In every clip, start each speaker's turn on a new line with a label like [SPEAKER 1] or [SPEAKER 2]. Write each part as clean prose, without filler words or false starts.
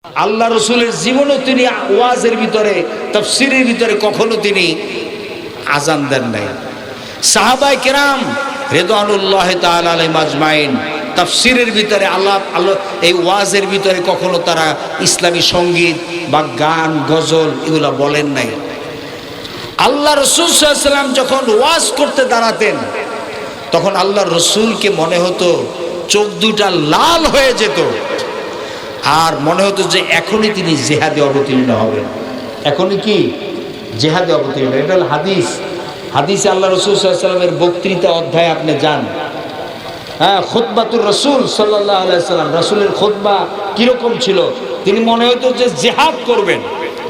[SPEAKER 1] আল্লাহ রসুলের জীবনও তিনি ওয়াজের ভিতরে তাফসীরের ভিতরে কখনো তিনি আজান দেন নাই। সাহাবায়ে কেরাম রিদওয়ানুল্লাহি তাআলা আলাইহিম আজমাইন তাফসীরের ভিতরে আল্লাহ এই ওয়াজের ভিতরে কখনো তারা ইসলামী সঙ্গীত বা গান গজল এগুলা বলেন নাই। আল্লাহ রসুল সাল্লাল্লাহু আলাইহি ওয়াসাল্লাম যখন ওয়াজ করতে দাঁড়াতেন তখন আল্লাহ রসুলকে মনে হতো চোখ দুটা লাল হয়ে যেত, আর মনে হতো যে এখনই তিনি জিহাদে অবতীর্ণ হবেন, এখনই কি জিহাদে অবতীর্ণ। এটা হল হাদিস। হাদিসে আল্লাহ রসুল সাল্লাল্লাহু আলাইহি ওয়াসাল্লামের বক্তৃতা অধ্যায় আপনি যান, হ্যাঁ, খুতবাতুর রসুল সাল্লাল্লাহু আলাইহি ওয়াসাল্লাম, রসুলের খুতবা কিরকম ছিল, তিনি মনে হতো যে জিহাদ করবেন,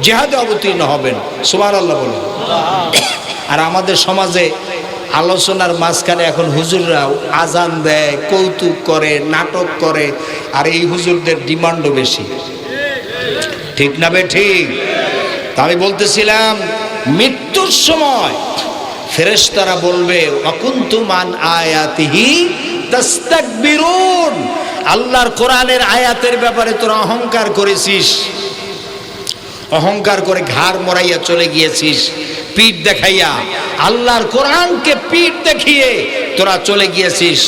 [SPEAKER 1] জিহাদে অবতীর্ণ হবেন। সুবহানাল্লাহ বলেন। আর আমাদের সমাজে আলোচনার মাঝখানে এখন হুজুররা আজান দেয়, কৌতুক করে, নাটক করে, আর এই হুজুরদের ডিমান্ডও বেশি, ঠিক না বে ঠিক? তা আমি বলতেছিলাম মৃত্যুর সময় ফেরেশতারা বলবে ওয়াকুনতুম আন আয়াতিহি তাস্তাকবিরুন, আল্লাহর কোরআনের আয়াতের ব্যাপারে তোরা অহংকার করেছিস, অহংকার করে ঘাড় মরাইয়া চলে গিয়েছিস, পিঠ দেখাইয়া আল্লাহর কোরআনকে পিঠ দেখিয়ে তোরা চলে গিয়েছিস,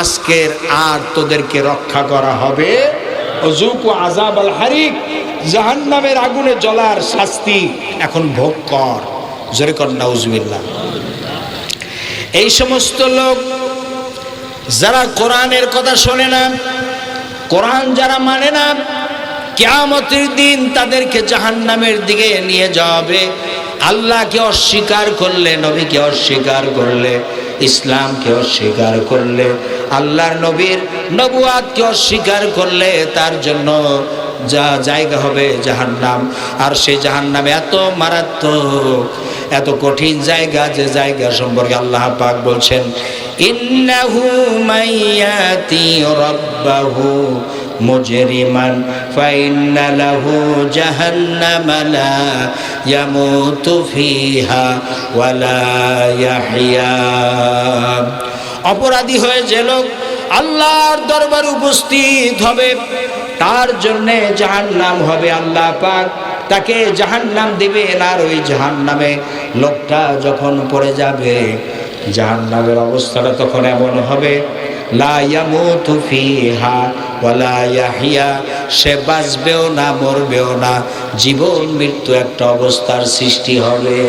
[SPEAKER 1] আজকের আর তোদেরকে রক্ষা করা হবে ওযুকু আযাবাল হারিক, জাহান্নামের আগুনে জ্বলার শাস্তি এখন ভোগ কর। জোরে কর নাউজুবিল্লাহ। এই সমস্ত লোক যারা কোরআনের কথা শোনে না, কোরআন যারা মানে না, কিয়ামতের দিন তাদেরকে জাহান্নামের দিকে নিয়ে যাবে। আল্লাহকে অস্বীকার করলে, নবীকে অস্বীকার করলে, ইসলামকে অস্বীকার করলে, আল্লাহর নবীর নবুয়াতকে অস্বীকার করলে তার জন্য যা জায়গা হবে জাহান্নাম। আর সেই জাহান্নামে এত মারাত্মক, এত কঠিন জায়গা, যে জায়গা সম্পর্কে আল্লাহ পাক বলছেন ইন্নাহু মাইয়াতি রাব্বাহু মুজরিমান ফাইন্না লাহু জাহান্নামা লা ইয়ামুতু ফিহা ওয়ালা ইয়াহইয়া। অপরাধী হয়ে যে লোক আল্লাহর দরবারে উপস্থিত হবে তার জন্য জাহান্নাম হবে, আল্লাহ পাক তাকে জাহান্নাম দিবেন। আর ওই জাহান্নামে লোকটা যখন পড়ে যাবে, জাহান্নামের অবস্থাটা তখন এমন হবে লা ইয়ামুতু ফিহা ওয়ালা ইয়াহইয়া, সে বাঁচবেও না মরবেও না, জীবন মৃত্যু একটা অবস্থার সৃষ্টি হবে।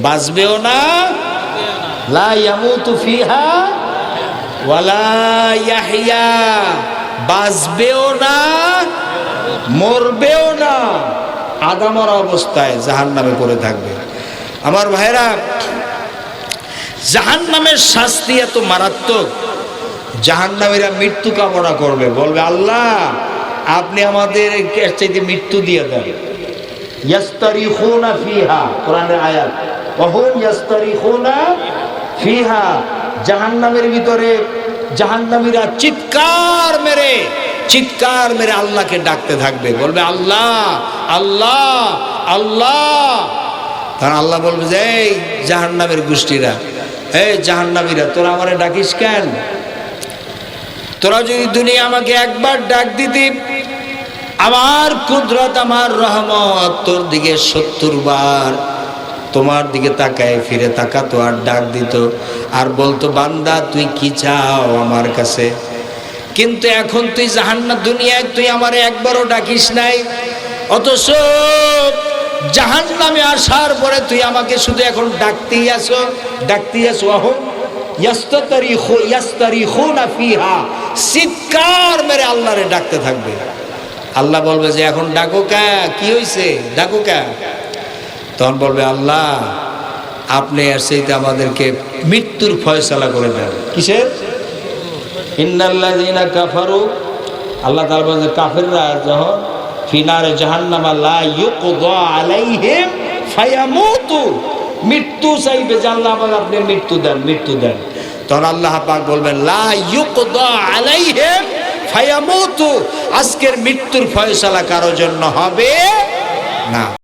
[SPEAKER 1] বাঁচবেও না, লা ইয়ামুতু ফিহা ওয়ালা ইয়াহইয়া, বাঁচবেও না মরবেও না, আদামরা অবস্থায় জাহান্নামে পড়ে থাকবে। আমার ভাইরা, জাহান্নামের শাস্তি এত মারাত্মক, জাহান্নামীরা মৃত্যু কামনা করবে, বলবে আল্লাহ আপনি আমাদের এর চাইতে মৃত্যু দিয়ে দেন। ইয়াস্তারিখুনা ফিহা, কোরআনের আয়াত, ওয়াহুম ইয়াস্তারিখুনা ফিহা, জাহান্নামের ভিতরে জাহান্নামীরা চিৎকার মেরে আল্লাহকে ডাকতে থাকবে, বলবে আল্লাহ আল্লাহ আল্লাহ। কারণ আল্লাহ বলবে যে এই জাহান্নামের গোষ্ঠীরা, এই জাহান্নামীরা, তোরা আমারে ডাকিস কেন? তোরা যদি দুনিয়া আমাকে একবার ডাক দিতি, আমার কুদরত আমার রহমত তোর দিকে ৭০ বার তোমার দিকে তাকায় ফিরে তাকাতো আর ডাক দিত, আর বলতো বান্দা তুই কি চাও আমার কাছে। কিন্তু এখন তুই জাহান্নাম, দুনিয়ায় তুই আমারে একবারও ডাকিস নাই, অথচ জাহান্নামে আসার পরে তুই আমাকে শুধু এখন ডাকতেই আসো। ওয়াহুম ইয়াস্তারিখুনা ফিহা, চিৎকার মেরে আল্লাহরে ডাকতে থাকবে। আল্লাহ বলবে যে এখন ডাকো কা, কি হইছে, ডাকো কা? তখন বলবে আল্লাহ আপনি আর সেইটা আমাদেরকে মৃত্যুর ফয়সালা করে দেন। কিসের? ইন্নাল্লাযীনা কাফারু, আল্লাহ তাআলা বলেন কাফেররা যখন ফিনারে জাহান্নামা লা ইউকদা আলাইহিম ফায়ামুতু, মৃত্যু চাইবে যে আল্লাহ আপনি মৃত্যু দেন। তখন আল্লাহ পাক বলবেন লা ইউকদা আলাইহিম ফায়ামুতু, আজকের মৃত্যুর ফয়সালা কারো জন্য হবে না।